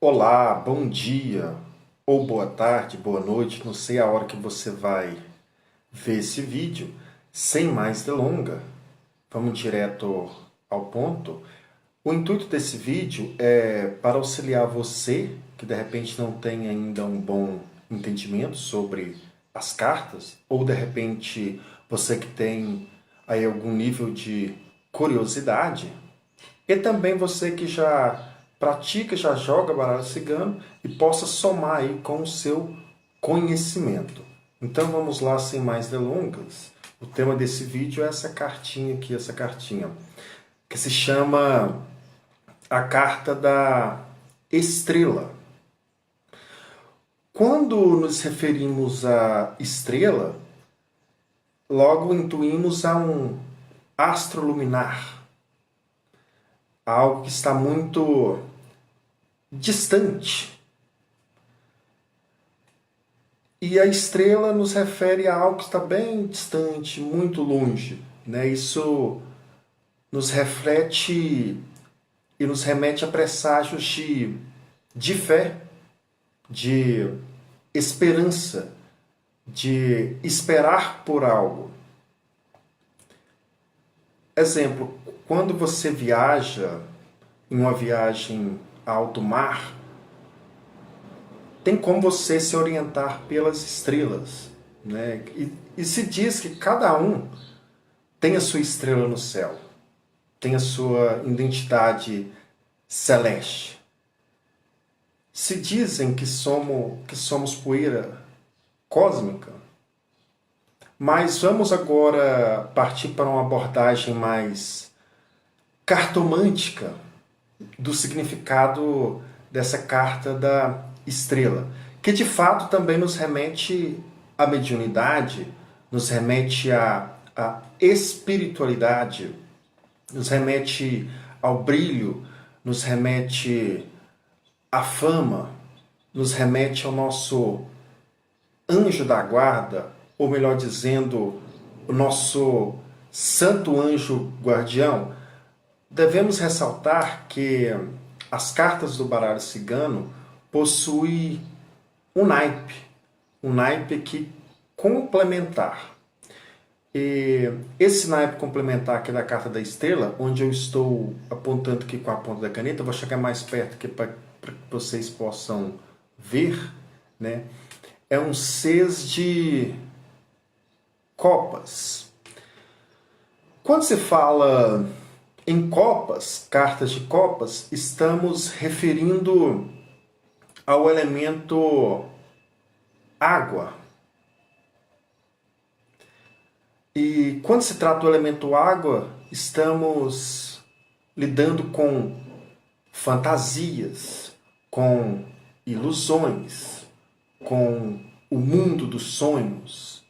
Olá, bom dia, ou boa tarde, boa noite, não sei a hora que você vai ver esse vídeo. Sem mais delonga, vamos direto ao ponto. O intuito desse vídeo é para auxiliar você, que de repente não tem ainda um bom entendimento sobre as cartas, ou de repente você que tem aí algum nível de curiosidade, e também você que já pratica, já joga baralho cigano e possa somar aí com o seu conhecimento. Então vamos lá, sem mais delongas. O tema desse vídeo é essa cartinha aqui, essa cartinha, que se chama a carta da estrela. Quando nos referimos à estrela, logo intuímos a um astro luminar, algo que está muito distante. E a estrela nos refere a algo que está bem distante, muito longe, né? Isso nos reflete e nos remete a presságios de fé, de esperança, de esperar por algo. Exemplo, quando você viaja em uma viagem a alto mar, tem como você se orientar pelas estrelas, né? E se diz que cada um tem a sua estrela no céu, tem a sua identidade celeste. Se dizem que somos poeira cósmica, mas vamos agora partir para uma abordagem mais cartomântica do significado dessa carta da estrela, que de fato também nos remete à mediunidade, nos remete à espiritualidade, nos remete ao brilho, nos remete à fama, nos remete ao nosso anjo da guarda, ou melhor dizendo, o nosso santo anjo guardião. Devemos ressaltar que as cartas do baralho cigano possuem um naipe aqui complementar. E esse naipe complementar aqui da carta da estrela, onde eu estou apontando aqui com a ponta da caneta, eu vou chegar mais perto aqui para que vocês possam ver, né? É um 6 de copas. Quando se fala em copas, cartas de copas, estamos referindo ao elemento água. E quando se trata do elemento água, estamos lidando com fantasias, com ilusões, com o mundo dos sonhos,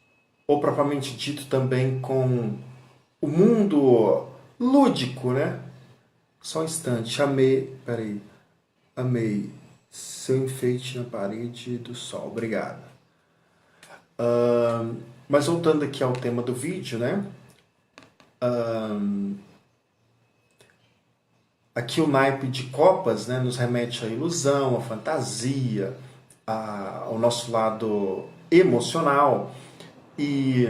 ou propriamente dito também com o mundo lúdico, né? Só um instante, amei seu enfeite na parede do sol, obrigado. Mas voltando aqui ao tema do vídeo, né? Aqui o naipe de copas, né, nos remete à ilusão, à fantasia, ao nosso lado emocional. E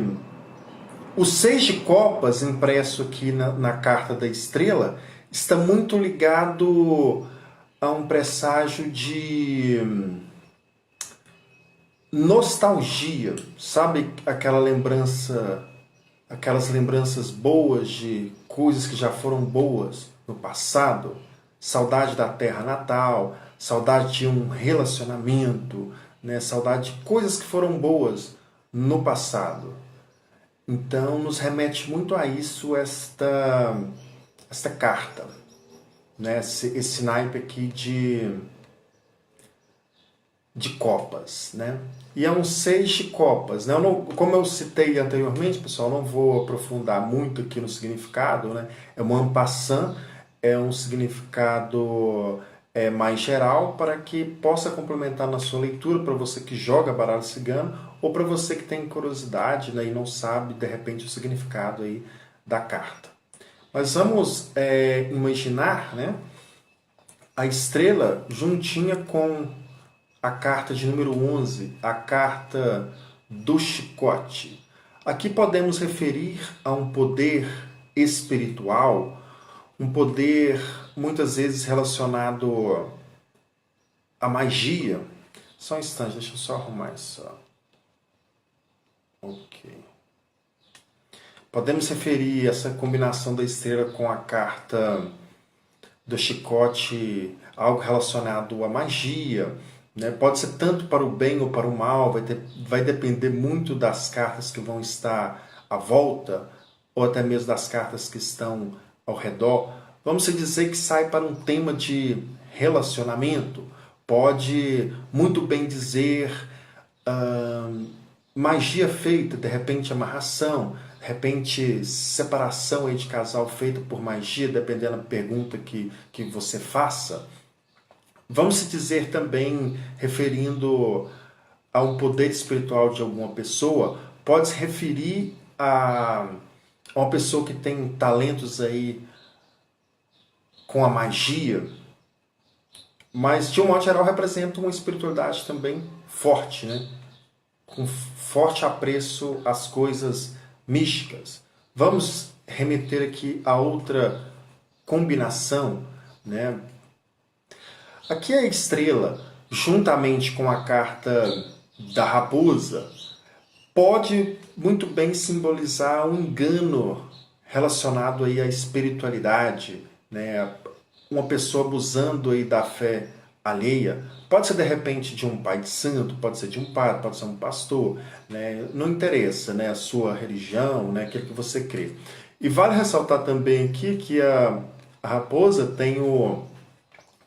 o 6 de copas, impresso aqui na carta da estrela, está muito ligado a um presságio de nostalgia, sabe aquela lembrança, aquelas lembranças boas de coisas que já foram boas no passado, saudade da terra natal, saudade de um relacionamento, né? Saudade de coisas que foram boas no passado. Então nos remete muito a isso esta carta, né? Esse naipe aqui de copas, né? E é um 6 de copas, né? Como eu citei anteriormente, pessoal, não vou aprofundar muito aqui no significado, né? É um en passant, é um significado mais geral para que possa complementar na sua leitura para você que joga baralho cigano ou para você que tem curiosidade, né, e não sabe de repente o significado aí da carta. Mas vamos imaginar, né, a estrela juntinha com a carta de número 11, a carta do chicote. Aqui podemos referir a um poder espiritual, um poder muitas vezes relacionado à magia. Só um instante, deixa eu só arrumar isso. Ok. Podemos referir essa combinação da estrela com a carta do chicote, algo relacionado à magia, né? Pode ser tanto para o bem ou para o mal, vai depender muito das cartas que vão estar à volta, ou até mesmo das cartas que estão ao redor. Vamos dizer que sai para um tema de relacionamento. Pode muito bem dizer magia feita, de repente amarração, de repente separação aí de casal feita por magia, dependendo da pergunta que você faça. Vamos se dizer também, referindo a um poder espiritual de alguma pessoa, pode se referir a uma pessoa que tem talentos aí com a magia, mas de um modo geral representa uma espiritualidade também forte, né? Com forte apreço às coisas místicas. Vamos remeter aqui a outra combinação, né? Aqui a estrela, juntamente com a carta da raposa, pode muito bem simbolizar um engano relacionado aí à espiritualidade, né? Uma pessoa abusando aí da fé alheia. Pode ser de repente de um pai de santo, pode ser de um padre, pode ser um pastor, né? Não interessa, né, a sua religião, né, aquilo que você crê. E vale ressaltar também aqui que a raposa tem o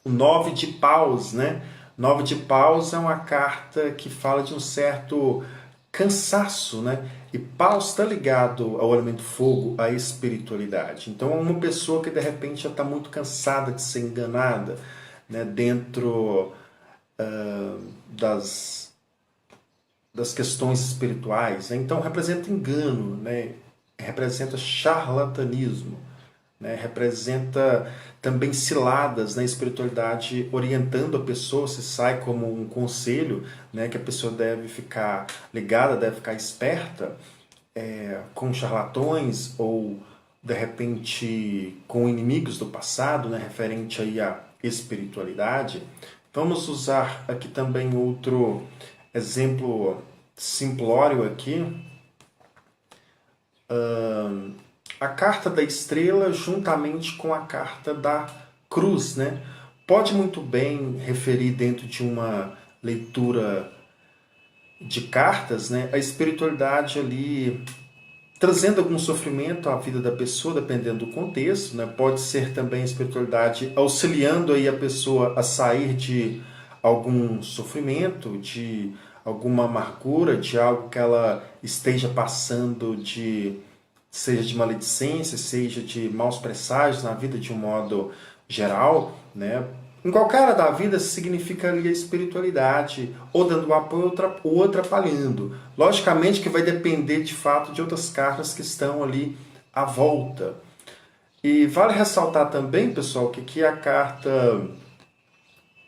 9 de paus, né? 9 de paus é uma carta que fala de um certo cansaço, né? E paus está ligado ao elemento fogo, à espiritualidade. Então é uma pessoa que de repente já está muito cansada de ser enganada, né? Dentro das questões espirituais, né? Então representa engano, né? Representa charlatanismo, né? Representa também ciladas na espiritualidade, orientando a pessoa, se sai como um conselho, né? Que a pessoa deve ficar ligada, deve ficar esperta com charlatões ou de repente com inimigos do passado, né? Referente aí à espiritualidade. Vamos usar aqui também outro exemplo simplório aqui. A carta da estrela juntamente com a carta da cruz, né? Pode muito bem referir dentro de uma leitura de cartas, né? A espiritualidade ali trazendo algum sofrimento à vida da pessoa, dependendo do contexto, né? Pode ser também a espiritualidade auxiliando aí a pessoa a sair de algum sofrimento, de alguma amargura, de algo que ela esteja passando, seja de maledicência, seja de maus presságios na vida de um modo geral, né? Em qualquer área da vida significa ali a espiritualidade, ou dando apoio ou atrapalhando. Logicamente que vai depender de fato de outras cartas que estão ali à volta. E vale ressaltar também, pessoal, que aqui a carta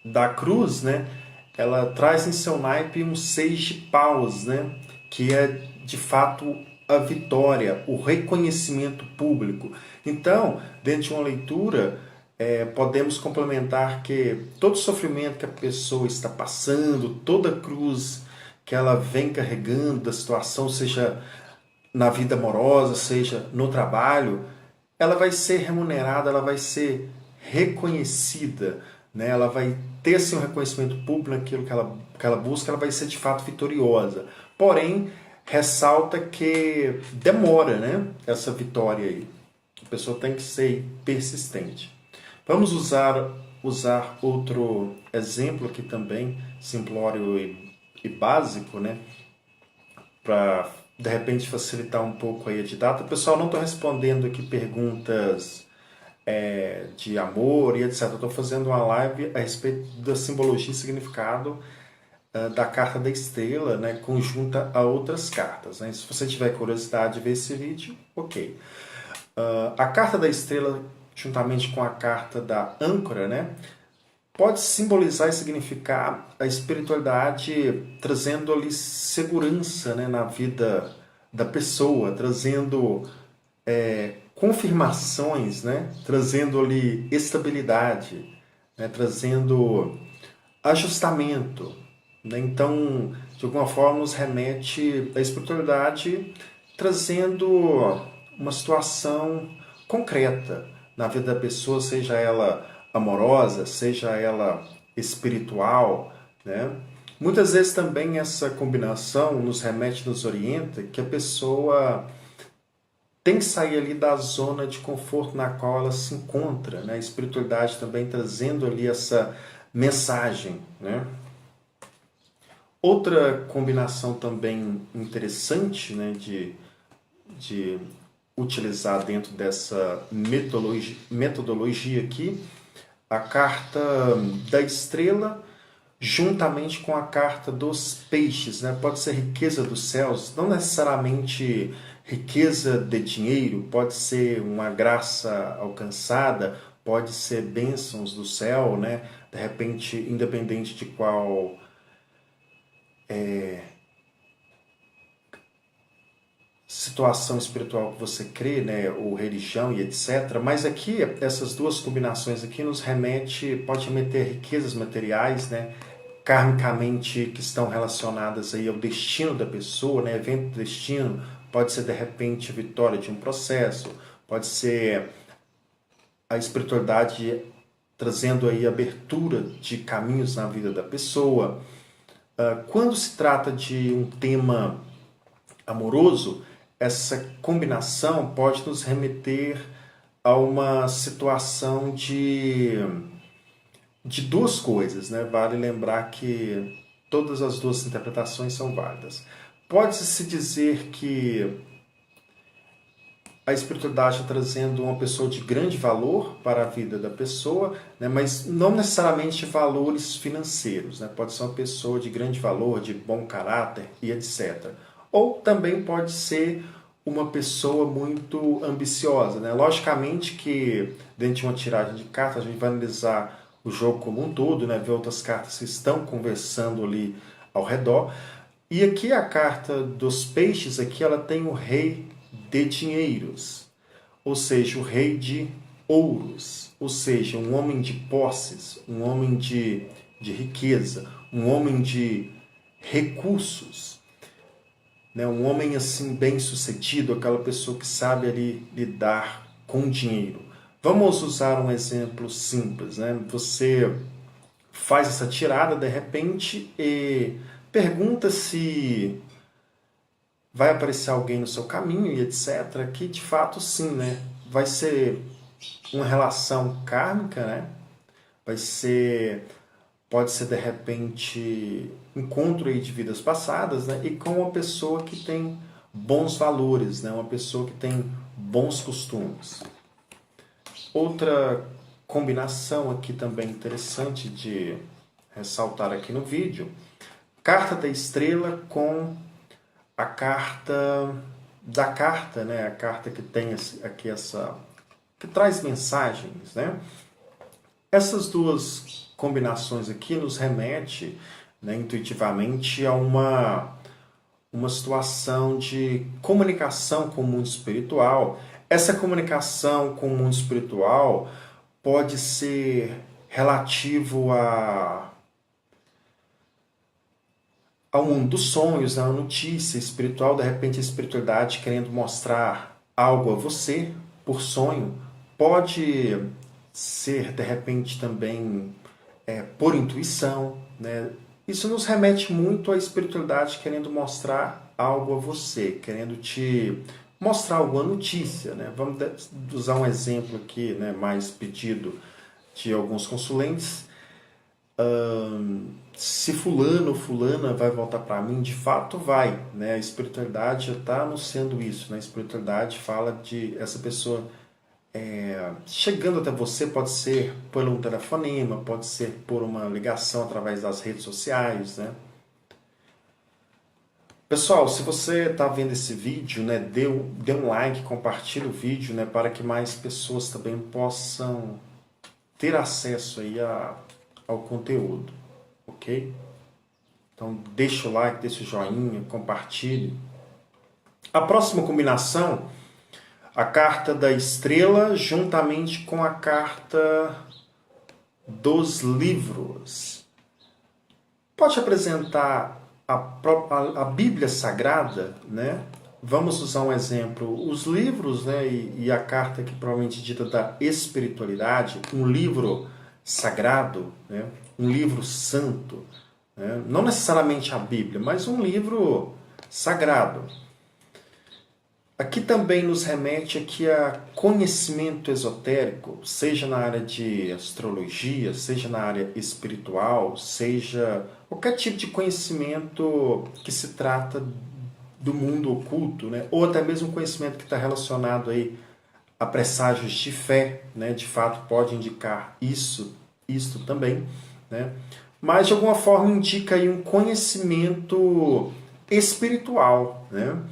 da cruz, né, ela traz em seu naipe um 6 de paus, né, que é de fato a vitória, o reconhecimento público. Então, dentro de uma leitura, podemos complementar que todo sofrimento que a pessoa está passando, toda cruz que ela vem carregando da situação, seja na vida amorosa, seja no trabalho, ela vai ser remunerada, ela vai ser reconhecida, né? Ela vai ter assim, um reconhecimento público naquilo que ela busca, ela vai ser de fato vitoriosa. Porém, ressalta que demora, né? Essa vitória aí. A pessoa tem que ser persistente. Vamos usar outro exemplo aqui também, simplório e básico, né? Para, de repente, facilitar um pouco aí a didata. Pessoal, não estou respondendo aqui perguntas de amor e etc. Estou fazendo uma live a respeito da simbologia e significado da carta da estrela, né? Conjunta a outras cartas, né? Se você tiver curiosidade de ver esse vídeo, ok. A carta da estrela, juntamente com a carta da âncora, né? pode simbolizar e significar a espiritualidade trazendo ali segurança, né, na vida da pessoa, trazendo confirmações, né, trazendo ali estabilidade, né, trazendo ajustamento, né? Então, de alguma forma, nos remete à espiritualidade trazendo uma situação concreta na vida da pessoa, seja ela amorosa, seja ela espiritual, né? Muitas vezes também essa combinação nos remete, nos orienta que a pessoa tem que sair ali da zona de conforto na qual ela se encontra, né? A espiritualidade também trazendo ali essa mensagem, né? Outra combinação também interessante, né, de utilizar dentro dessa metodologia aqui, a carta da estrela juntamente com a carta dos peixes, né? Pode ser riqueza dos céus, não necessariamente riqueza de dinheiro, pode ser uma graça alcançada, pode ser bênçãos do céu, né? De repente, independente de qual situação espiritual que você crê, né, ou religião e etc. Mas aqui, essas duas combinações aqui nos remete, pode remeter riquezas materiais, né, karmicamente que estão relacionadas aí ao destino da pessoa, né, evento do destino, pode ser de repente a vitória de um processo, pode ser a espiritualidade trazendo aí abertura de caminhos na vida da pessoa. Quando se trata de um tema amoroso, essa combinação pode nos remeter a uma situação de duas coisas, né? Vale lembrar que todas as duas interpretações são válidas. Pode-se dizer que a espiritualidade está trazendo uma pessoa de grande valor para a vida da pessoa, né? Mas não necessariamente valores financeiros, né? Pode ser uma pessoa de grande valor, de bom caráter e etc. Ou também pode ser uma pessoa muito ambiciosa, né? Logicamente que dentro de uma tiragem de cartas a gente vai analisar o jogo como um todo, né? Ver outras cartas que estão conversando ali ao redor. E aqui a carta dos peixes, aqui ela tem o rei de dinheiros, ou seja, o rei de ouros, ou seja, um homem de posses, um homem de riqueza, um homem de recursos, né? Um homem assim bem sucedido, aquela pessoa que sabe ali lidar com dinheiro. Vamos usar um exemplo simples, né? Você faz essa tirada de repente e pergunta se vai aparecer alguém no seu caminho e etc. Que de fato sim, né? Vai ser uma relação kármica, né? Pode ser de repente encontro aí de vidas passadas, né? E com uma pessoa que tem bons valores, né? Uma pessoa que tem bons costumes. Outra combinação aqui também interessante de ressaltar aqui no vídeo, carta da estrela com a carta da carta, né? A carta que tem aqui que traz mensagens, né? Essas duas combinações aqui nos remete, né, intuitivamente a uma situação de comunicação com o mundo espiritual. Essa comunicação com o mundo espiritual pode ser relativo ao mundo dos sonhos, a uma notícia espiritual, de repente a espiritualidade querendo mostrar algo a você por sonho, pode ser de repente também por intuição, né? Isso nos remete muito à espiritualidade querendo mostrar algo a você, querendo te mostrar alguma notícia, né? Vamos usar um exemplo aqui, né, mais pedido de alguns consulentes. Se fulano ou fulana vai voltar para mim, de fato vai, né? A espiritualidade já está anunciando isso, né? A espiritualidade fala de essa pessoa chegando até você, pode ser por um telefonema, pode ser por uma ligação através das redes sociais, né? Pessoal, se você está vendo esse vídeo, né, dê um like, compartilhe o vídeo, né, para que mais pessoas também possam ter acesso aí ao conteúdo, ok? Então deixa o like, deixa o joinha, compartilhe. A próxima combinação, a carta da estrela juntamente com a carta dos livros. Pode apresentar a Bíblia Sagrada, né? Vamos usar um exemplo, os livros, né? E a carta que provavelmente dita da espiritualidade, um livro sagrado, né? Um livro santo, né? Não necessariamente a Bíblia, mas um livro sagrado. Aqui também nos remete aqui a conhecimento esotérico, seja na área de astrologia, seja na área espiritual, seja qualquer tipo de conhecimento que se trata do mundo oculto, né? Ou até mesmo conhecimento que está relacionado aí a presságios de fé, né? De fato pode indicar isto também, né? Mas de alguma forma indica aí um conhecimento espiritual, né?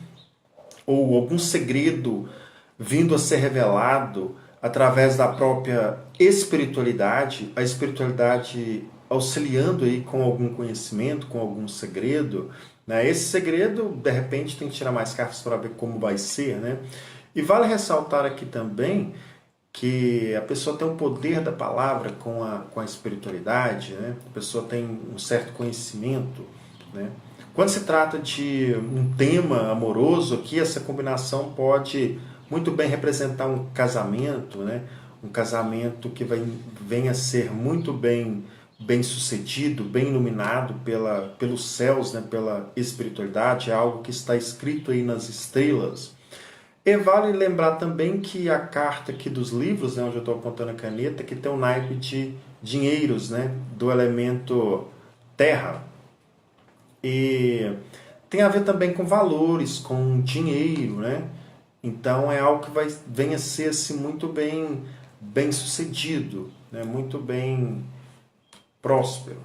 Ou algum segredo vindo a ser revelado através da própria espiritualidade, a espiritualidade auxiliando aí com algum conhecimento, com algum segredo, né? Esse segredo, de repente, tem que tirar mais cartas para ver como vai ser, né? E vale ressaltar aqui também que a pessoa tem o poder da palavra com a espiritualidade, né? A pessoa tem um certo conhecimento, né? Quando se trata de um tema amoroso aqui, essa combinação pode muito bem representar um casamento, né? Um casamento que venha a ser muito bem sucedido, bem iluminado pelos céus, né? Pela espiritualidade, é algo que está escrito aí nas estrelas. E vale lembrar também que a carta aqui dos livros, né? Onde eu estou apontando a caneta, que tem um naipe de dinheiros, né? Do elemento terra. E tem a ver também com valores, com dinheiro, né? Então é algo que venha a ser assim, muito bem sucedido, né? Muito bem próspero.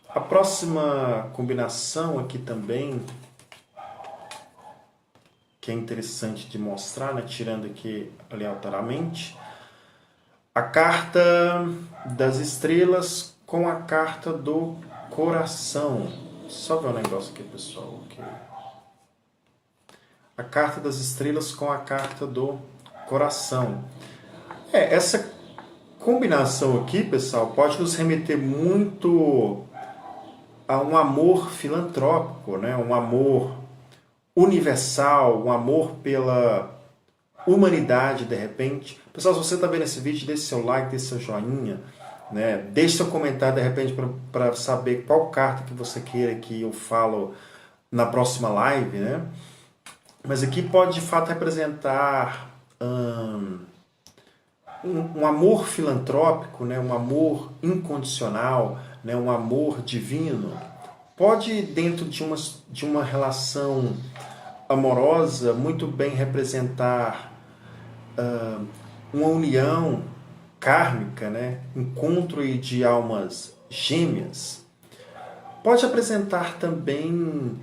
A próxima combinação aqui também, que é interessante de mostrar, né? Tirando aqui aleatoriamente, a carta das estrelas com a carta do coração. Só ver um negócio aqui, pessoal. Okay. A carta das estrelas com a carta do coração. Essa combinação aqui, pessoal, pode nos remeter muito a um amor filantrópico, né? Um amor universal, um amor pela humanidade, de repente. Pessoal, se você está vendo esse vídeo, deixe seu like, deixe seu joinha, né? Deixe seu comentário, de repente, para saber qual carta que você queira que eu falo na próxima live, né? Mas aqui pode, de fato, representar um amor filantrópico, né? Um amor incondicional, né? Um amor divino. Pode, dentro de uma relação amorosa, muito bem representar uma união kármica, né? Encontro de almas gêmeas. Pode apresentar também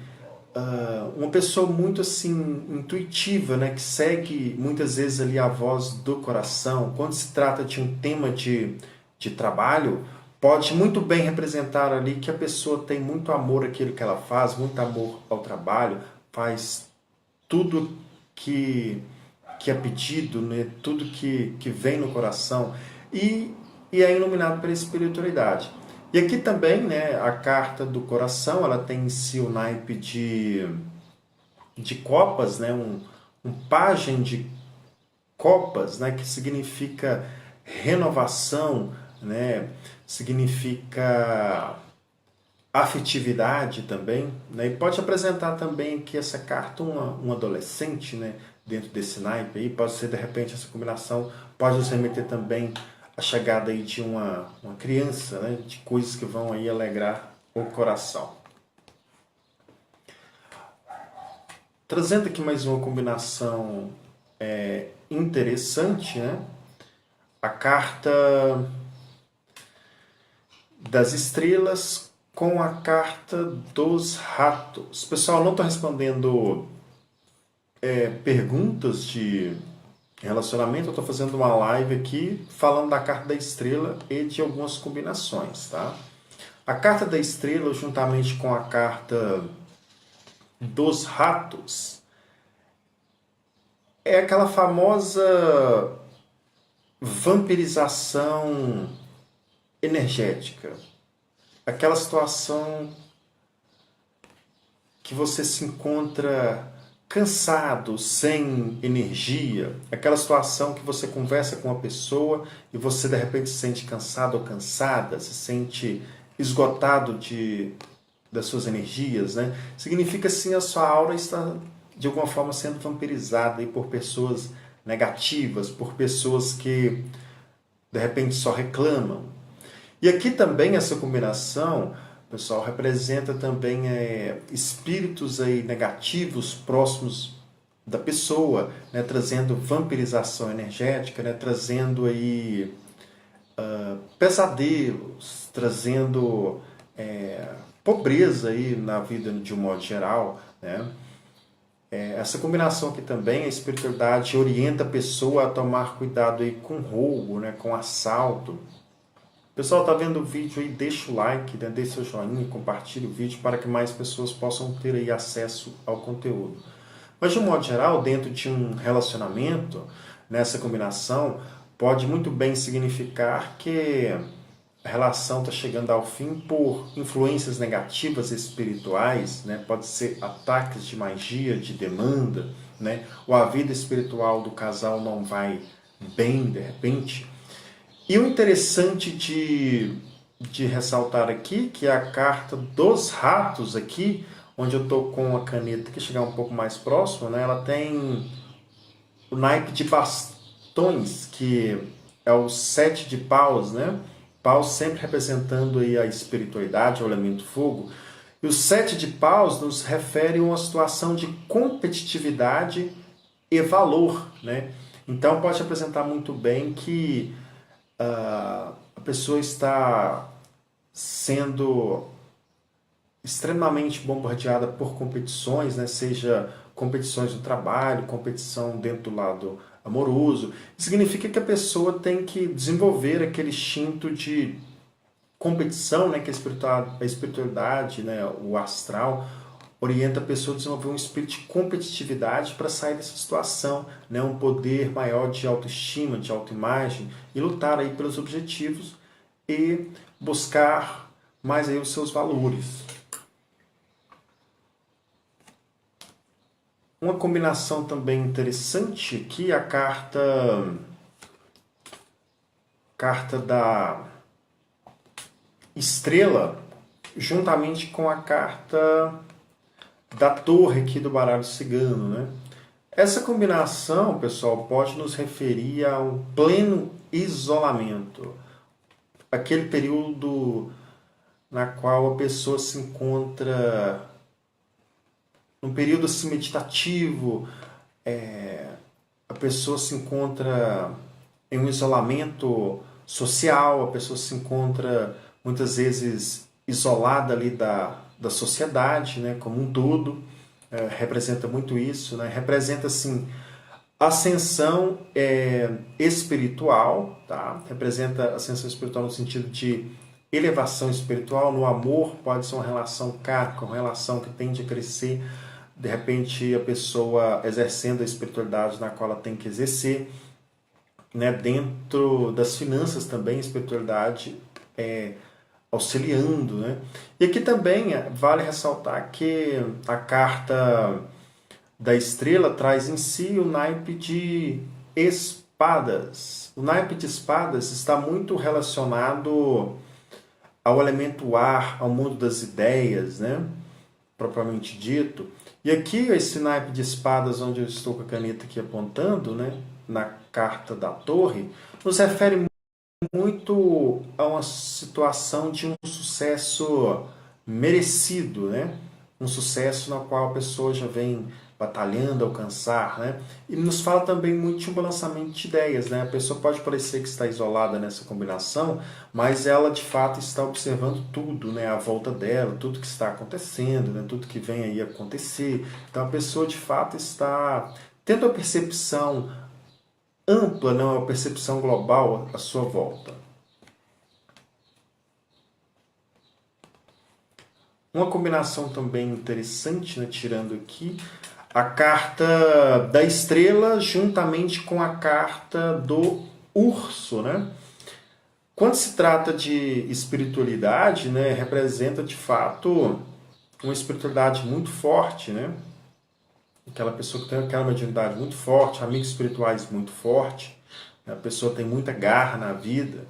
uma pessoa muito assim intuitiva, né? Que segue muitas vezes ali a voz do coração. Quando se trata de um tema de trabalho, pode muito bem representar ali que a pessoa tem muito amor àquilo que ela faz, muito amor ao trabalho, faz tudo que é pedido, né? Tudo que vem no coração e é iluminado pela espiritualidade. E aqui também, né, a carta do coração, ela tem em si o naipe de copas, né, um pajem de copas, né, que significa renovação, né, significa afetividade também, né, e pode apresentar também aqui essa carta um adolescente, né, dentro desse naipe aí, pode ser de repente essa combinação, pode nos remeter também a chegada aí de uma criança, né, de coisas que vão aí alegrar o coração. Trazendo aqui mais uma combinação interessante, né? A carta das estrelas com a carta dos ratos. Pessoal, não estou respondendo perguntas de relacionamento, eu estou fazendo uma live aqui falando da carta da estrela e de algumas combinações, tá? A carta da estrela, juntamente com a carta dos ratos, é aquela famosa vampirização energética. Aquela situação que você se encontra cansado, sem energia, aquela situação que você conversa com uma pessoa e você de repente se sente cansado ou cansada, se sente esgotado das suas energias, né? Significa sim a sua aura está de alguma forma sendo vampirizada aí por pessoas negativas, por pessoas que de repente só reclamam. E aqui também essa combinação, pessoal, representa também espíritos aí negativos próximos da pessoa, né, trazendo vampirização energética, né, trazendo aí pesadelos, trazendo pobreza aí na vida de um modo geral, né? Essa combinação aqui também, a espiritualidade orienta a pessoa a tomar cuidado aí com roubo, né, com assalto. Pessoal, tá vendo o vídeo aí, deixa o like, né, deixa seu joinha, compartilhe o vídeo para que mais pessoas possam ter aí acesso ao conteúdo. Mas de um modo geral, dentro de um relacionamento, nessa combinação, pode muito bem significar que a relação está chegando ao fim por influências negativas espirituais, né? Pode ser ataques de magia, de demanda, né? Ou a vida espiritual do casal não vai bem de repente. E o interessante de ressaltar aqui, que é a carta dos ratos aqui, onde eu estou com a caneta que chegar um pouco mais próximo, né? Ela tem o naipe de bastões, que é o 7 de paus, né? Paus sempre representando aí a espiritualidade, o elemento fogo. E o 7 de paus nos refere a uma situação de competitividade e valor, né? Então pode representar muito bem que a pessoa está sendo extremamente bombardeada por competições, né? Seja competições no trabalho, competição dentro do lado amoroso. Significa que a pessoa tem que desenvolver aquele instinto de competição, né? Que a espiritualidade, né? O astral, orienta a pessoa a desenvolver um espírito de competitividade para sair dessa situação, né? Um poder maior de autoestima, de autoimagem e lutar aí pelos objetivos e buscar mais aí os seus valores. Uma combinação também interessante aqui, a carta da estrela, juntamente com a carta da torre aqui do baralho cigano, né? Essa combinação, pessoal, pode nos referir a um pleno isolamento, aquele período na qual a pessoa se encontra num período assim, meditativo, a pessoa se encontra em um isolamento social, a pessoa se encontra muitas vezes isolada ali da sociedade, né, como um todo, representa muito isso, né, representa assim ascensão espiritual, tá? Representa ascensão espiritual no sentido de elevação espiritual. No amor pode ser uma relação kármica, uma relação que tende a crescer, de repente a pessoa exercendo a espiritualidade na qual ela tem que exercer, né? Dentro das finanças também a espiritualidade auxiliando, né? E aqui também vale ressaltar que a carta da estrela traz em si o naipe de espadas. O naipe de espadas está muito relacionado ao elemento ar, ao mundo das ideias, né? Propriamente dito. E aqui esse naipe de espadas, onde eu estou com a caneta aqui apontando, né? Na carta da torre, nos refere muito a uma situação de um sucesso merecido, né? Um sucesso na qual a pessoa já vem batalhando, alcançar, né? E nos fala também muito de um balançamento de ideias, né? A pessoa pode parecer que está isolada nessa combinação, mas ela de fato está observando tudo, né? À volta dela, tudo que está acontecendo, né? Tudo que vem aí acontecer. Então a pessoa de fato está tendo a percepção ampla, não, uma percepção global à sua volta. Uma combinação também interessante, né, tirando aqui, a carta da estrela juntamente com a carta do urso, né? Quando se trata de espiritualidade, né, representa de fato uma espiritualidade muito forte, né? Aquela pessoa que tem aquela mediunidade muito forte, amigos espirituais muito forte, né? A pessoa tem muita garra na vida,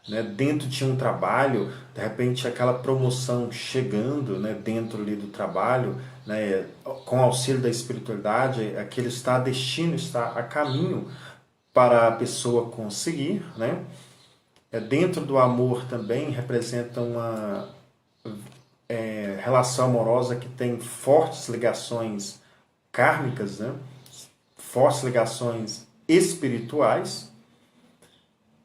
né? Dentro de um trabalho, de repente aquela promoção chegando, né? Dentro ali do trabalho, né? Com auxílio da espiritualidade, aquele está a destino, está a caminho para a pessoa conseguir, né? Dentro do amor também representa uma relação amorosa que tem fortes ligações kármicas, né? Fortes ligações espirituais.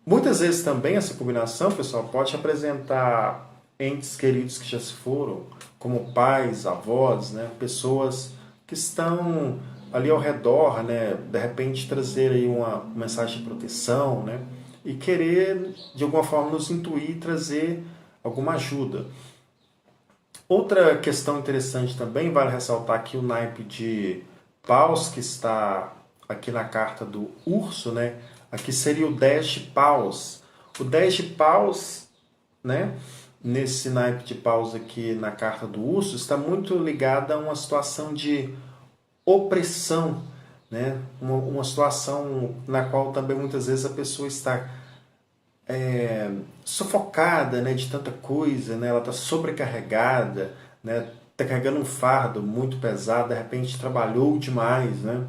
Muitas vezes também essa combinação, pessoal, pode apresentar entes queridos que já se foram, como pais, avós, né? Pessoas que estão ali ao redor, né? De repente trazer aí uma mensagem de proteção, né? E querer, de alguma forma, nos intuir e trazer alguma ajuda. Outra questão interessante também, vale ressaltar aqui o naipe de paus, que está aqui na carta do urso, né? Aqui seria o 10 de paus. O 10 de paus, né? Nesse naipe de paus aqui na carta do urso, está muito ligado a uma situação de opressão, né? Uma situação na qual também muitas vezes a pessoa está sufocada, né, de tanta coisa, né? Ela está sobrecarregada, né? Está carregando um fardo muito pesado, de repente trabalhou demais, né?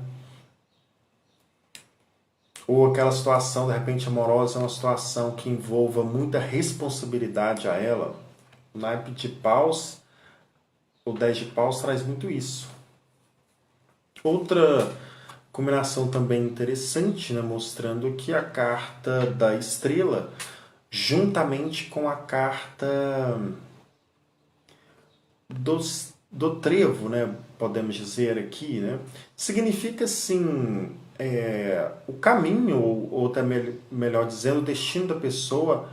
Ou aquela situação, de repente, amorosa, é uma situação que envolva muita responsabilidade a ela. O naipe de paus, o 10 de paus traz muito isso. Outra combinação também interessante, né, mostrando aqui a carta da estrela, juntamente com a carta do trevo, né, podemos dizer aqui, né, significa assim o caminho, ou até melhor dizendo, o destino da pessoa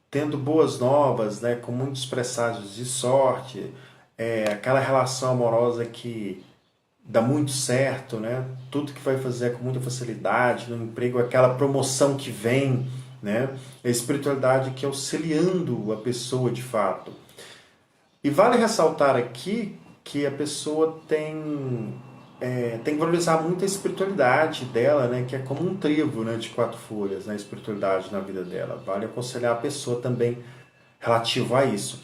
tendo boas novas, né, com muitos presságios de sorte, aquela relação amorosa que dá muito certo, né, tudo que vai fazer é com muita facilidade, no emprego, aquela promoção que vem, né, a espiritualidade que auxiliando a pessoa de fato. E vale ressaltar aqui que a pessoa tem que valorizar muito a espiritualidade dela, né, que é como um trevo, né, de 4 folhas, né, a espiritualidade na vida dela. Vale aconselhar a pessoa também relativo a isso.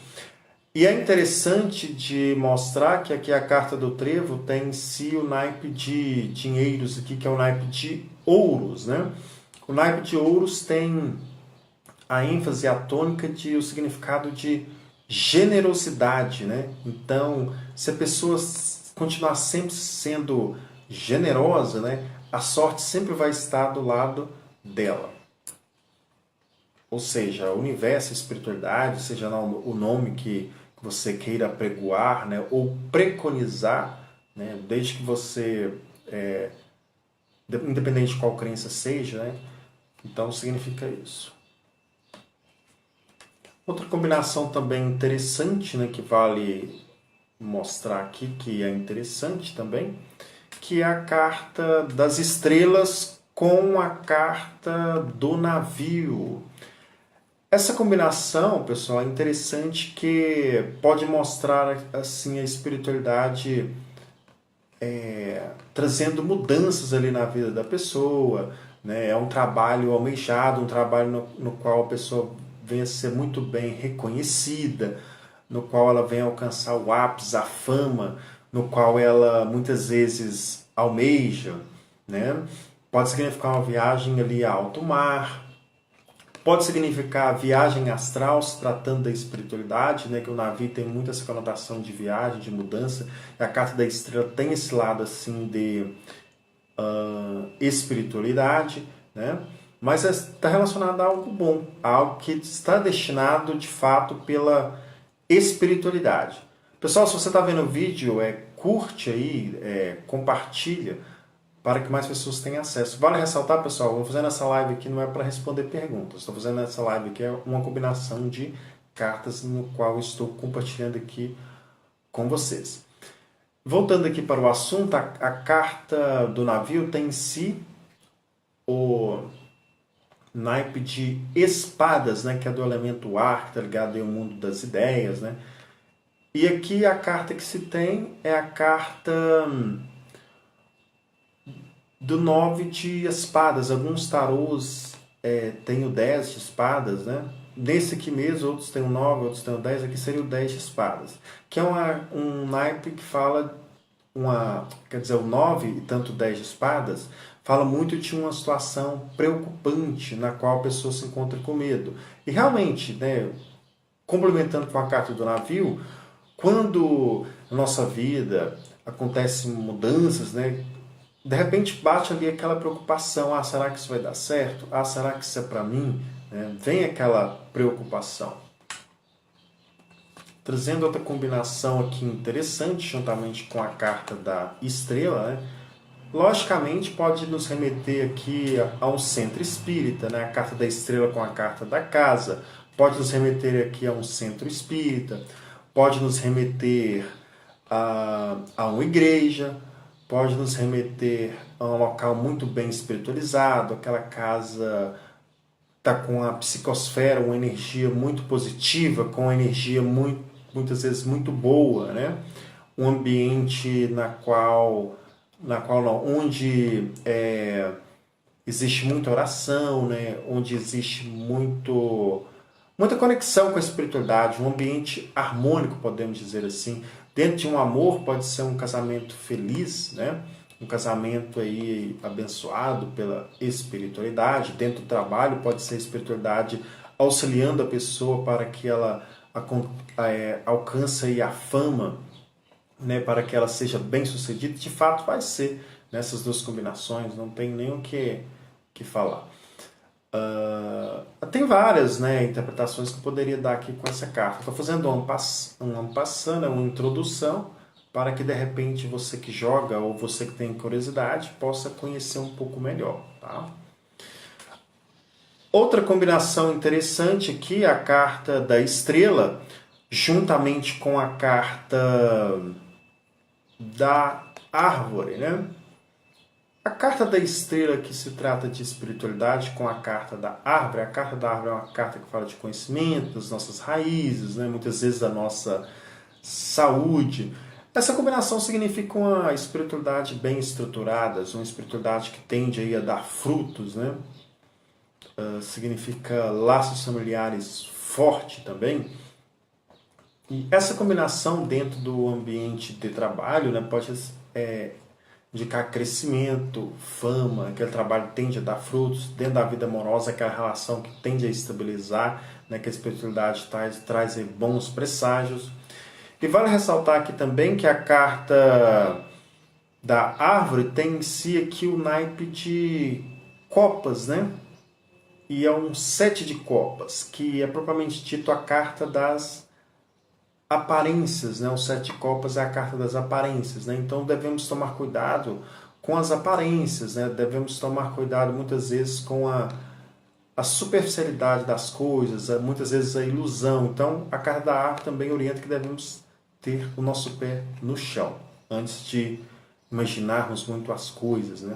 E é interessante de mostrar que aqui a carta do trevo tem em si o naipe de dinheiros, aqui, que é o naipe de ouros, né? O naipe de ouros tem a ênfase, a tônica de o significado de generosidade, né? Então, se a pessoa continuar sempre sendo generosa, né, a sorte sempre vai estar do lado dela. Ou seja, o universo, a espiritualidade, seja o nome que você queira pregoar, né, ou preconizar, né, desde que você, independente de qual crença seja, né, então significa isso. Outra combinação também interessante, né, que vale mostrar aqui, que é interessante também, que é a carta das estrelas com a carta do navio. Essa combinação, pessoal, é interessante, que pode mostrar assim a espiritualidade trazendo mudanças ali na vida da pessoa, né? É um trabalho almejado, um trabalho no qual a pessoa vem a ser muito bem reconhecida, no qual ela vem a alcançar o ápice, a fama, no qual ela muitas vezes almeja, né? Pode significar uma viagem ali a alto mar, pode significar viagem astral, se tratando da espiritualidade, né? Que o navio tem muito essa conotação de viagem, de mudança, e a carta da estrela tem esse lado assim de espiritualidade, né? Mas está relacionado a algo bom, a algo que está destinado de fato pela espiritualidade. Pessoal, se você está vendo o vídeo, curte aí, compartilha, para que mais pessoas tenham acesso. Vale ressaltar, pessoal, eu vou fazendo essa live aqui não é para responder perguntas, estou fazendo essa live aqui é uma combinação de cartas no qual estou compartilhando aqui com vocês. Voltando aqui para o assunto, a carta do navio tem em si o naipe de espadas, né, que é do elemento ar, que tá ligado ao mundo das ideias, né? E aqui a carta que se tem é a carta do 9 de espadas. Alguns tarôs têm o 10 de espadas, né? Nesse aqui mesmo, outros têm o 9, outros têm o 10, aqui seria o 10 de espadas. Que é um naipe que fala, quer dizer, o 9 e tanto o 10 de espadas, fala muito de uma situação preocupante na qual a pessoa se encontra com medo. E realmente, né, complementando com a carta do navio, quando na nossa vida acontecem mudanças, né, de repente bate ali aquela preocupação, será que isso vai dar certo? Será que isso é para mim? Vem aquela preocupação. Trazendo outra combinação aqui interessante, juntamente com a carta da estrela, né? Logicamente pode nos remeter aqui a um centro espírita, né? A carta da estrela com a carta da casa, pode nos remeter aqui a um centro espírita, pode nos remeter a uma igreja, pode nos remeter a um local muito bem espiritualizado, aquela casa está com a psicosfera, uma energia muito positiva, com uma energia muitas vezes muito boa, né? Um ambiente onde existe muita oração, né? Onde existe muita conexão com a espiritualidade, um ambiente harmônico, podemos dizer assim. Dentro de um amor pode ser um casamento feliz, né? Um casamento aí abençoado pela espiritualidade. Dentro do trabalho pode ser a espiritualidade auxiliando a pessoa para que ela alcance aí a fama, né? Para que ela seja bem sucedida. De fato vai ser nessas duas combinações, não tem nem o que falar. Tem várias, né, interpretações que eu poderia dar aqui com essa carta. Estou fazendo uma introdução, para que de repente você que joga ou você que tem curiosidade possa conhecer um pouco melhor. Tá? Outra combinação interessante aqui é a carta da estrela, juntamente com a carta da árvore, né? A carta da estrela que se trata de espiritualidade com a carta da árvore. A carta da árvore é uma carta que fala de conhecimento, das nossas raízes, né? Muitas vezes da nossa saúde. Essa combinação significa uma espiritualidade bem estruturada, uma espiritualidade que tende aí a dar frutos, né? Significa laços familiares forte também. E essa combinação dentro do ambiente de trabalho, né, pode indicar crescimento, fama, aquele trabalho tende a dar frutos. Dentro da vida amorosa, aquela relação que tende a estabilizar, né, que a espiritualidade traz bons presságios. E vale ressaltar aqui também que a carta da árvore tem em si aqui o naipe de copas, né? E é um 7 de copas, que é propriamente dito a carta das aparências, né? O 7 de copas é a carta das aparências, né? Então devemos tomar cuidado com as aparências, né? Devemos tomar cuidado muitas vezes com a superficialidade das coisas, muitas vezes a ilusão. Então a carta da árvore também orienta que devemos ter o nosso pé no chão, antes de imaginarmos muito as coisas, né?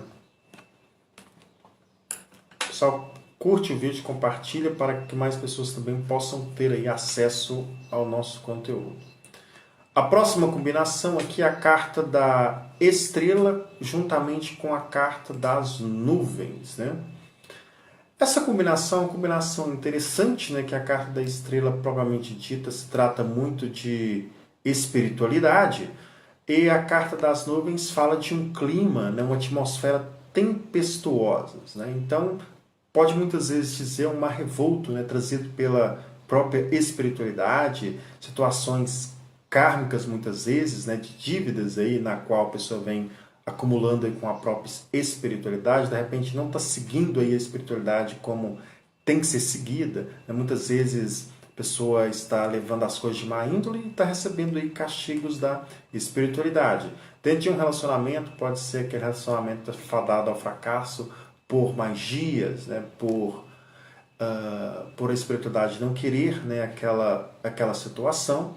Pessoal, curte o vídeo, compartilha para que mais pessoas também possam ter aí acesso ao nosso conteúdo. A próxima combinação aqui é a carta da estrela juntamente com a carta das nuvens, né? Essa combinação é uma combinação interessante, né? Que a carta da estrela propriamente dita se trata muito de espiritualidade, e a carta das nuvens fala de um clima, né, uma atmosfera tempestuosa, né? Então pode muitas vezes dizer um mar revolto, né, trazido pela própria espiritualidade, situações kármicas muitas vezes, né, de dívidas aí na qual a pessoa vem acumulando aí com a própria espiritualidade, de repente não está seguindo aí a espiritualidade como tem que ser seguida, né? Muitas vezes pessoa está levando as coisas de má índole e está recebendo aí castigos da espiritualidade. Dentro de um relacionamento, pode ser aquele relacionamento fadado ao fracasso por magias, né? Por a espiritualidade não querer, né? aquela situação,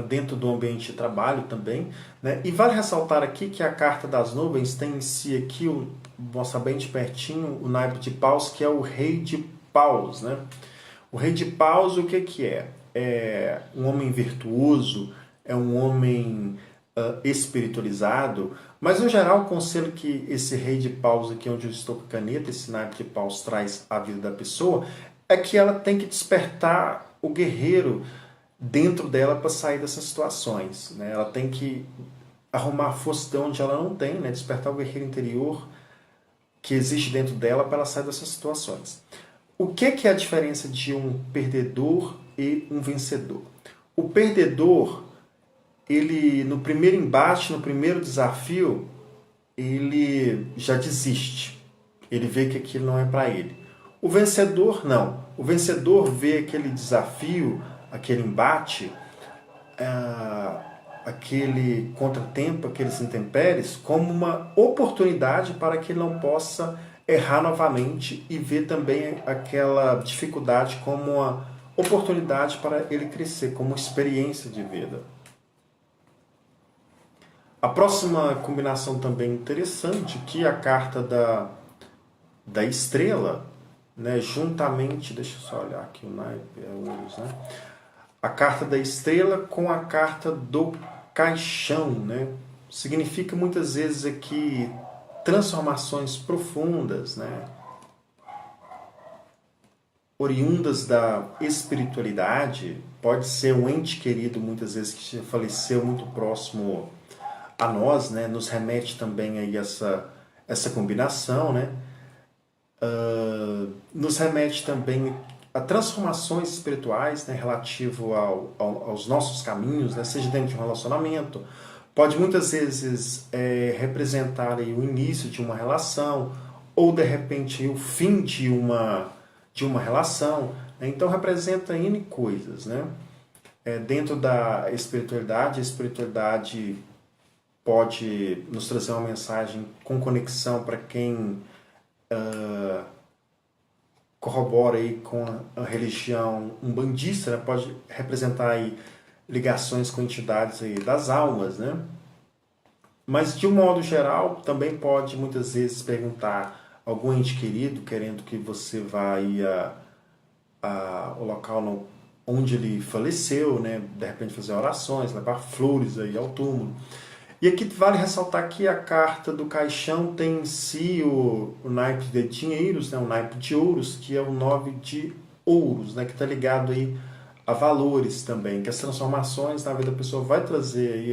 dentro do ambiente de trabalho também, né? E vale ressaltar aqui que a carta das nuvens tem em si aqui, mostra bem de pertinho, o naipe de paus, que é o rei de paus, né? O rei de paus, o que é? É um homem virtuoso, é um homem espiritualizado, mas no geral o conselho que esse rei de paus aqui, onde eu estou com a caneta, esse naipe de paus traz à vida da pessoa, é que ela tem que despertar o guerreiro dentro dela para sair dessas situações, né? Ela tem que arrumar força de onde ela não tem, né? Despertar o guerreiro interior que existe dentro dela para ela sair dessas situações. O que é a diferença de um perdedor e um vencedor? O perdedor, ele no primeiro embate, no primeiro desafio, ele já desiste. Ele vê que aquilo não é para ele. O vencedor, não. O vencedor vê aquele desafio, aquele embate, aquele contratempo, aqueles intempéries, como uma oportunidade para que ele não possa errar novamente e ver também aquela dificuldade como uma oportunidade para ele crescer, como uma experiência de vida. A próxima combinação também interessante, que é a carta da estrela, né, juntamente, deixa eu só olhar aqui o naipe, né? A carta da estrela com a carta do caixão, né? Significa muitas vezes aqui transformações profundas, né? Oriundas da espiritualidade. Pode ser um ente querido, muitas vezes, que faleceu muito próximo a nós, né? Nos remete também aí essa combinação, né? Nos remete também a transformações espirituais, né, relativo aos nossos caminhos, né, seja dentro de um relacionamento, pode muitas vezes representar aí o início de uma relação, ou de repente o fim de uma relação, né? Então representa N coisas, né? Dentro da espiritualidade, a espiritualidade pode nos trazer uma mensagem com conexão para quem corrobora aí com a religião umbandista, né? Pode representar aí ligações com entidades aí das almas, né? Mas de um modo geral também pode muitas vezes perguntar a algum ente querido querendo que você vá aí ao local onde ele faleceu, né? De repente fazer orações, levar flores aí ao túmulo. E aqui vale ressaltar que a carta do caixão tem em si o naipe de dinheiros, né, o naipe de ouros, que é o 9 de ouros, né, que está ligado aí a valores também, que as transformações na vida da pessoa vai trazer aí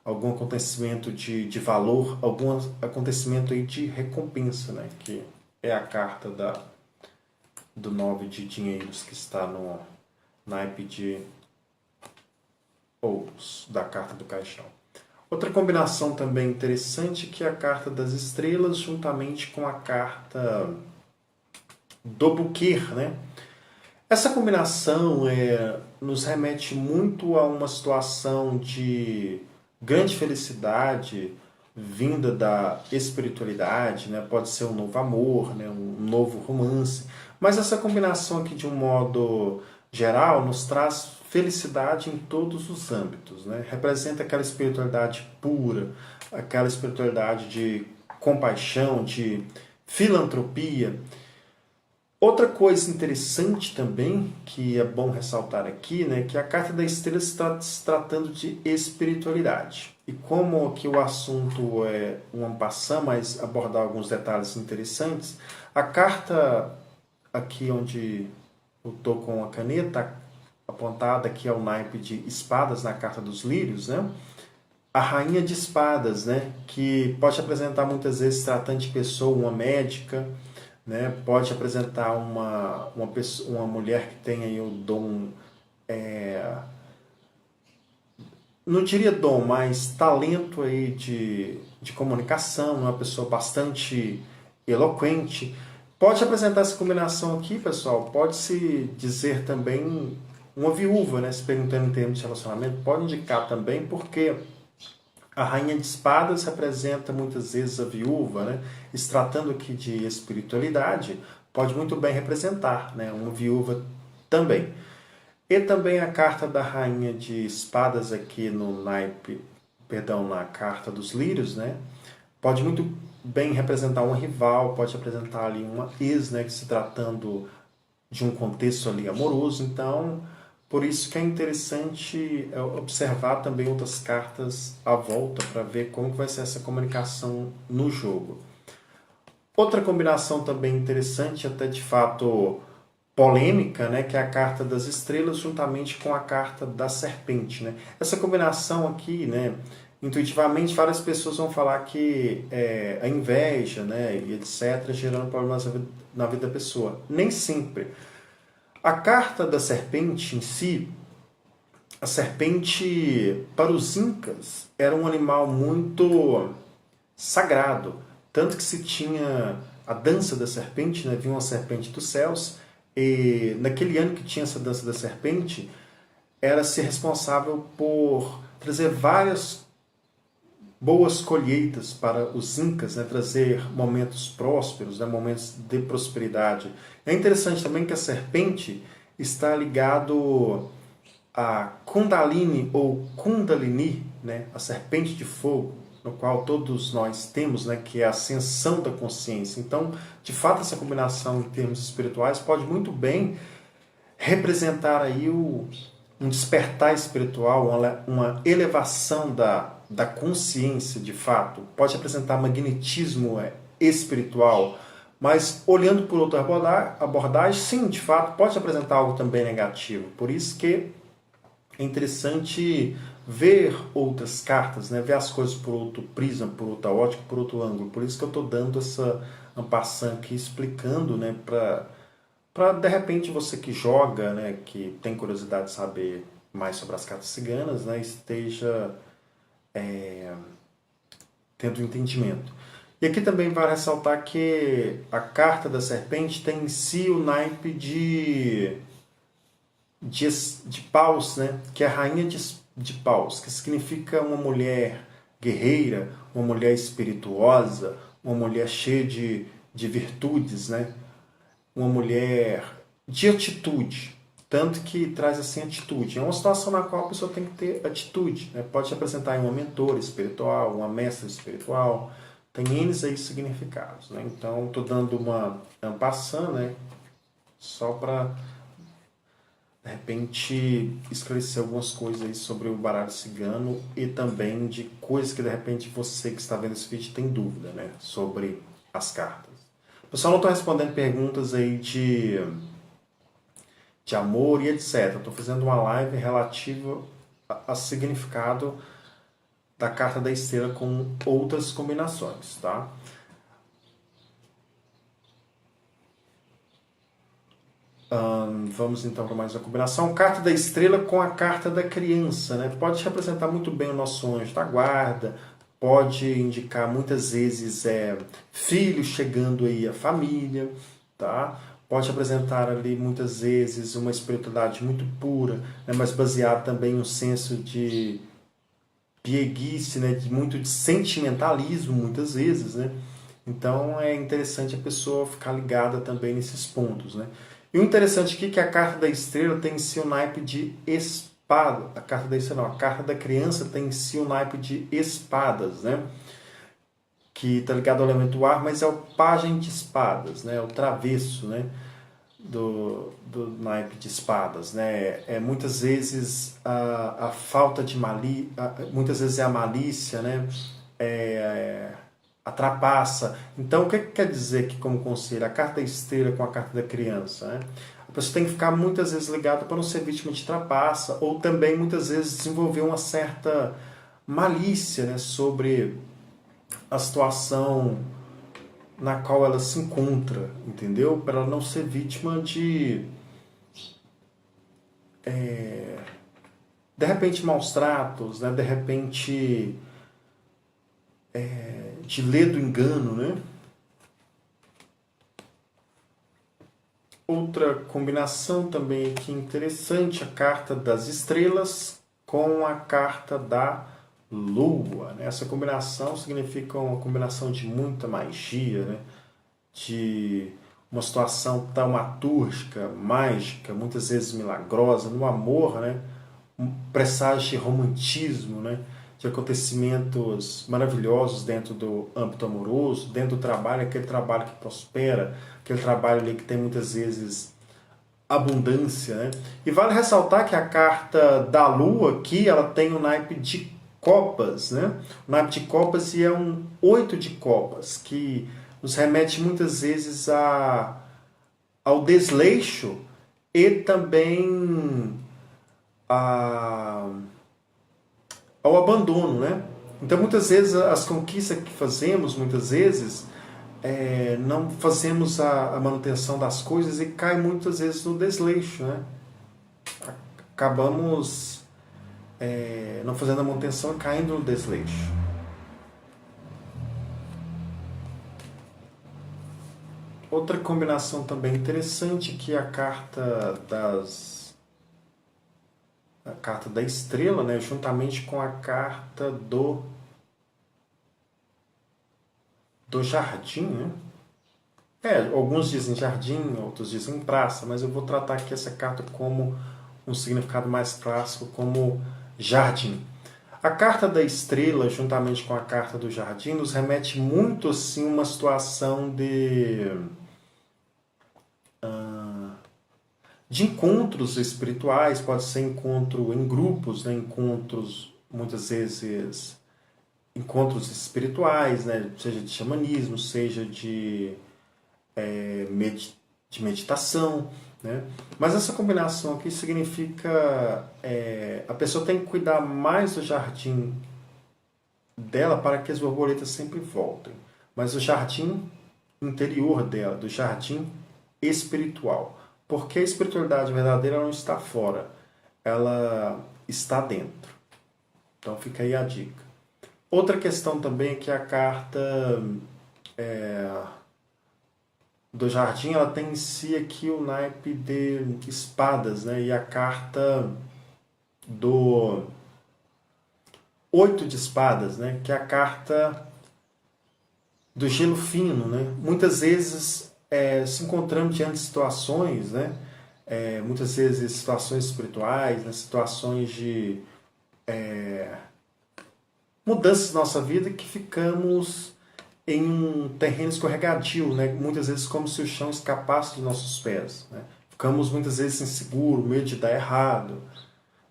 algum acontecimento de valor, algum acontecimento aí de recompensa, né, que é a carta do 9 de dinheiros que está no naipe de ouros, da carta do caixão. Outra combinação também interessante que é a carta das estrelas juntamente com a carta do buquê, né? Essa combinação nos remete muito a uma situação de grande felicidade vinda da espiritualidade, né? Pode ser um novo amor, né? Um novo romance, mas essa combinação aqui de um modo geral nos traz felicidade em todos os âmbitos, né? Representa aquela espiritualidade pura, aquela espiritualidade de compaixão, de filantropia. Outra coisa interessante também, que é bom ressaltar aqui, né, que a carta da estrela está se tratando de espiritualidade. E como aqui o assunto é um en passant, mas abordar alguns detalhes interessantes, a carta aqui onde eu estou com a caneta apontada, que é o naipe de espadas na carta dos lírios, né? A rainha de espadas, né? Que pode apresentar muitas vezes tratante de pessoa, uma médica, né? Pode apresentar uma mulher que tem aí o dom, não diria dom, mas talento aí de comunicação, uma pessoa bastante eloquente. Pode apresentar essa combinação aqui, pessoal, pode-se dizer também uma viúva, né? Se perguntando em termos de relacionamento, pode indicar também, porque a rainha de espadas representa muitas vezes a viúva, né? Se tratando aqui de espiritualidade, pode muito bem representar, né? Uma viúva também. E também a carta da rainha de espadas aqui no naipe, perdão, na carta dos lírios, né? Pode muito bem representar uma rival, pode representar ali uma ex, né? Que se tratando de um contexto ali amoroso. Então, por isso que é interessante observar também outras cartas à volta para ver como vai ser essa comunicação no jogo. Outra combinação também interessante, até de fato polêmica, né, que é a carta das estrelas juntamente com a carta da serpente, né? Essa combinação aqui, né, intuitivamente várias pessoas vão falar que é a inveja, né, e etc, gerando problemas na vida da pessoa. Nem sempre. A carta da serpente em si, a serpente para os incas era um animal muito sagrado, tanto que se tinha a dança da serpente, né, vinha uma serpente dos céus. E naquele ano que tinha essa dança da serpente, era-se responsável por trazer várias boas colheitas para os incas, né? Trazer momentos prósperos, né? Momentos de prosperidade. É interessante também que a serpente está ligado a Kundalini ou Kundalini, né? A serpente de fogo, no qual todos nós temos, né? Que é a ascensão da consciência. Então, de fato, essa combinação em termos espirituais pode muito bem representar aí um despertar espiritual, uma elevação da consciência, de fato. Pode apresentar magnetismo espiritual, mas olhando por outra abordagem, sim, de fato, pode apresentar algo também negativo. Por isso que é interessante ver outras cartas, né? Ver as coisas por outro prisma, por outra ótica, por outro ângulo. Por isso que eu estou dando essa ampassã aqui, explicando, né? Para, de repente, você que joga, né? Que tem curiosidade de saber mais sobre as cartas ciganas, né? Esteja tendo entendimento. E aqui também vai ressaltar que a carta da serpente tem em si o naipe de paus, né? Que é a rainha de paus, que significa uma mulher guerreira, uma mulher espirituosa, uma mulher cheia de virtudes, né? Uma mulher de atitude, tanto que traz assim atitude. É uma situação na qual a pessoa tem que ter atitude, né? Pode apresentar uma mentora espiritual, uma mestra espiritual, tem N aí significados, né? Então, estou dando uma passando, né? Só para de repente esclarecer algumas coisas aí sobre o baralho cigano e também de coisas que de repente você que está vendo esse vídeo tem dúvida, né, sobre as cartas. Pessoal, não estou respondendo perguntas aí de amor e etc. Estou fazendo uma live relativa a significado da carta da estrela com outras combinações, tá? Vamos então para mais uma combinação. Carta da estrela com a carta da criança, né? Pode representar muito bem o nosso anjo da guarda, pode indicar muitas vezes filhos chegando aí à família, tá? Pode apresentar ali muitas vezes uma espiritualidade muito pura, né? Mas baseado também em um senso de pieguice, né? Muito de sentimentalismo muitas vezes, né? Então é interessante a pessoa ficar ligada também nesses pontos, né? E o interessante aqui é que a carta da estrela tem em si o naipe de espada. A carta da estrela não, a carta da criança tem em si o naipe de espadas, né? Que está ligado ao elemento ar, mas é o pajem de espadas, né? O travesso, né? Do naipe de espadas, né? Muitas vezes a falta de malícia, muitas vezes é a malícia, né? A trapaça. Então, o que quer dizer aqui como conselho? A carta da estrela com a carta da criança, né? A pessoa tem que ficar muitas vezes ligada para não ser vítima de trapaça, ou também muitas vezes desenvolver uma certa malícia, né, sobre a situação na qual ela se encontra, entendeu? Para ela não ser vítima de repente, maus tratos, né? De repente, de ler do engano, né? Outra combinação também aqui interessante, a carta das estrelas com a carta da lua, né? Essa combinação significa uma combinação de muita magia, né? De uma situação taumatúrgica, mágica, muitas vezes milagrosa, no amor, né? Um presságio de romantismo, né? De acontecimentos maravilhosos dentro do âmbito amoroso, dentro do trabalho, aquele trabalho que prospera, aquele trabalho ali que tem muitas vezes abundância, né? E vale ressaltar que a carta da lua aqui, ela tem o naipe de copas, né? O naipe de copas e é um 8 de copas, que nos remete muitas vezes ao desleixo e também ao abandono, né? Então, muitas vezes, as conquistas que fazemos, muitas vezes, não fazemos a manutenção das coisas e cai muitas vezes no desleixo, né? Acabamos não fazendo a manutenção e caindo no desleixo. Outra combinação também interessante que é a carta da estrela, né, juntamente com a carta do jardim, né? Alguns dizem jardim, outros dizem praça, mas eu vou tratar aqui essa carta como um significado mais clássico, como jardim. A carta da estrela, juntamente com a carta do jardim, nos remete muito assim uma situação de encontros espirituais, pode ser encontro em grupos, né? Encontros, muitas vezes, encontros espirituais, né? Seja de xamanismo, seja de meditação, né? Mas essa combinação aqui significa a pessoa tem que cuidar mais do jardim dela para que as borboletas sempre voltem. Mas o jardim interior dela, do jardim espiritual. Porque a espiritualidade verdadeira não está fora, ela está dentro. Então fica aí a dica. Outra questão também é que a carta do jardim, ela tem em si aqui o naipe de espadas, né? E a carta do 8 de espadas, né? Que é a carta do gelo fino, né? Muitas vezes se encontramos diante de situações, né? Muitas vezes situações espirituais, né? Situações de mudanças na nossa vida que ficamos em um terreno escorregadio, né? Muitas vezes como se o chão escapasse de nossos pés, né? Ficamos muitas vezes inseguros, medo de dar errado.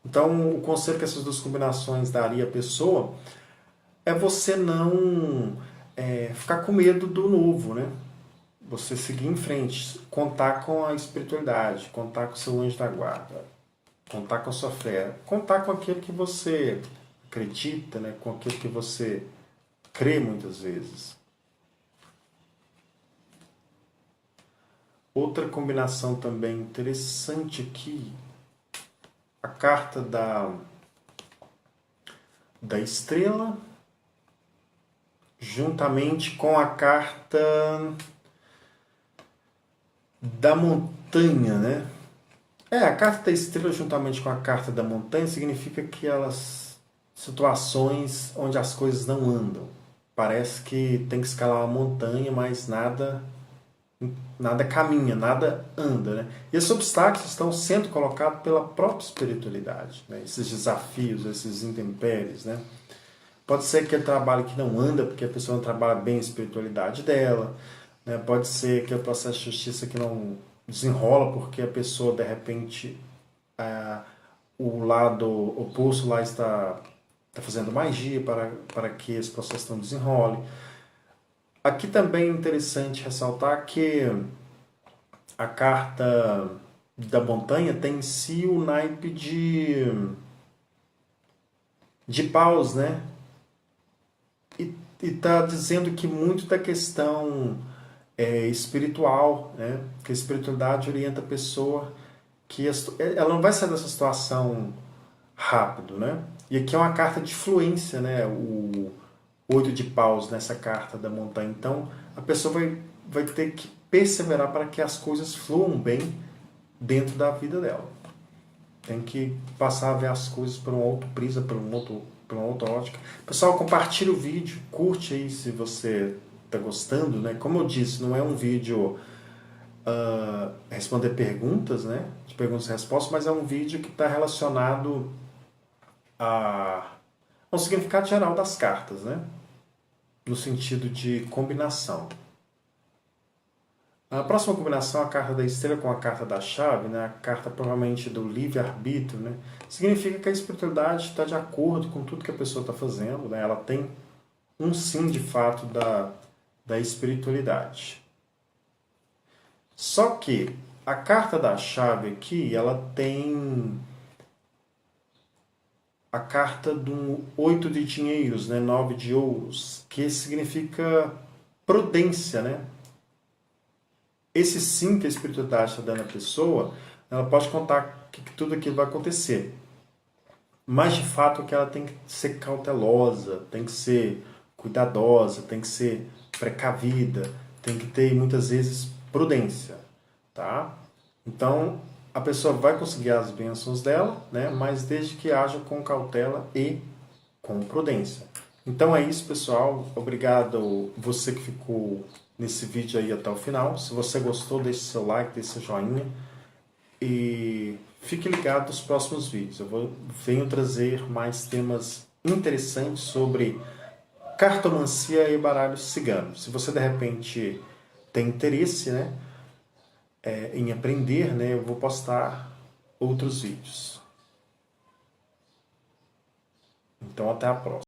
Então, o conselho que essas duas combinações daria à pessoa é você não ficar com medo do novo, né? Você seguir em frente, contar com a espiritualidade, contar com o seu anjo da guarda, contar com a sua fé, contar com aquilo que você acredita, né? Com aquilo que você crê muitas vezes. Outra combinação também interessante aqui, a carta da estrela, juntamente com a carta da montanha, né? A carta da estrela juntamente com a carta da montanha significa que elas situações onde as coisas não andam. Parece que tem que escalar uma montanha, mas nada caminha, nada anda, né? E esses obstáculos estão sendo colocados pela própria espiritualidade, né? Esses desafios, esses intempéries, né? Pode ser aquele trabalho que não anda porque a pessoa não trabalha bem a espiritualidade dela, né? Pode ser aquele processo de justiça que não desenrola porque a pessoa, de repente, o lado oposto lá está fazendo magia para que esse processo não desenrole. Aqui também é interessante ressaltar que a carta da montanha tem em si o naipe de paus, né? E está dizendo que muito da questão espiritual, né? Que a espiritualidade orienta a pessoa que ela não vai sair dessa situação rápido, né? E aqui é uma carta de fluência, né? O 8 de paus nessa carta da montanha. Então, a pessoa vai ter que perseverar para que as coisas fluam bem dentro da vida dela. Tem que passar a ver as coisas por um outro prisma, por uma outra ótica. Pessoal, compartilha o vídeo, curte aí se você está gostando, né? Como eu disse, não é um vídeo responder perguntas, né? De perguntas e respostas, mas é um vídeo que está relacionado ao significado geral das cartas, né? No sentido de combinação. A próxima combinação, a carta da estrela com a carta da chave, né? A carta provavelmente do livre-arbítrio, né? Significa que a espiritualidade está de acordo com tudo que a pessoa está fazendo, né? Ela tem um sim de fato da espiritualidade. Só que a carta da chave aqui, ela tem a carta do 8 de dinheiros, né? 9 de ouros, que significa prudência, né? Esse sim que a espiritualidade está dando à pessoa, ela pode contar que tudo aquilo vai acontecer. Mas, de fato, que ela tem que ser cautelosa, tem que ser cuidadosa, tem que ser precavida, tem que ter, muitas vezes, prudência. Tá? Então, a pessoa vai conseguir as bênçãos dela, né? Mas desde que haja com cautela e com prudência. Então é isso, pessoal. Obrigado você que ficou nesse vídeo aí até o final. Se você gostou, deixe seu like, deixe seu joinha. E fique ligado nos próximos vídeos. Venho trazer mais temas interessantes sobre cartomancia e baralho cigano. Se você de repente tem interesse, né, em aprender, né, eu vou postar outros vídeos. Então até a próxima.